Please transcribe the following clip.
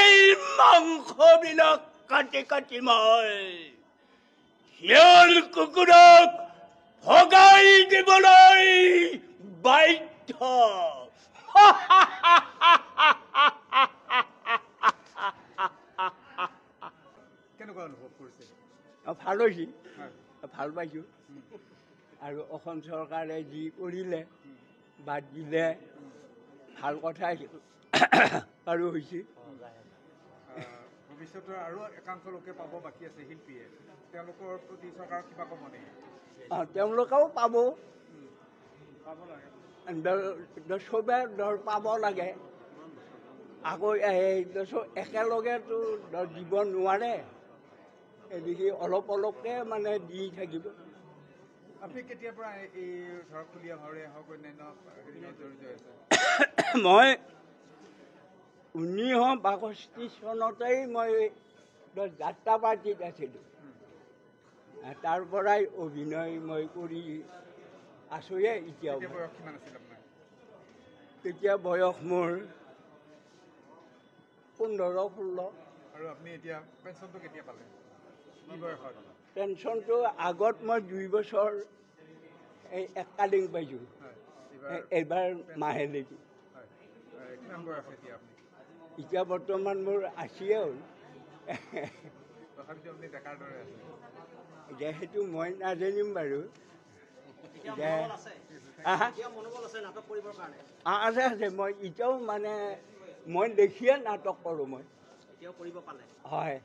এই মাংসবিলাক কাটি কাটি মই শিয়াল কুকুৰক ভগাই দিবলৈ বাধ্য। কেনেকুৱা অনুভৱ কৰিছে? ভাল হৈছে, ভাল পাইছোঁ। আৰু অসম চৰকাৰে যি কৰিলে বাদ দিলে ভাল কথাই আৰু হৈছে। ভৱিষ্যতৰ আৰু একাংশ লোকে পাব বাকী আছে শিল্পীয়ে, তেওঁলোকৰ প্ৰতি চৰকাৰক কিবা ক'ব নেকি? তেওঁলোকেও পাব, পাব লাগে, চবে ধৰ পাব লাগে। আকৌ একেলগেতো ধৰ দিব নোৱাৰে, এদিকে অলপ অলপকৈ মানে দি থাকিব। আপুনি কেতিয়াৰ পৰা এই ধৰক খুলীয়া ভাওৰে হওক অন্যান্য হেৰিত জড়িত আছে? মই 1962 চনতেই মই যাত্ৰা পাৰ্টিত আছিলোঁ। তাৰ পৰাই অভিনয় মই কৰি আছোঁয়ে এতিয়াও। বয়স কিমান আছিল আপোনাৰ? তেতিয়া বয়স মোৰ 15-16। আৰু আপুনি এতিয়া পেঞ্চনটো কেতিয়া পালে? কি বয়সত? পেঞ্চনটো আগত মই 2 বছৰ এই এককালীন পাইছোঁ, এইবাৰ মাহেলীটো। কিমান বয়স এতিয়া আপুনি? এতিয়া বৰ্তমান মোৰ 80 হ'ল। তথাপিতো আপুনি ডেকাৰ দৰে আছে। এতিয়া সেইটো মই নাজানিম বাৰু। আছে আছে, মই এতিয়াও মানে মই দেখিয়ে নাটক কৰোঁ মই। হয়।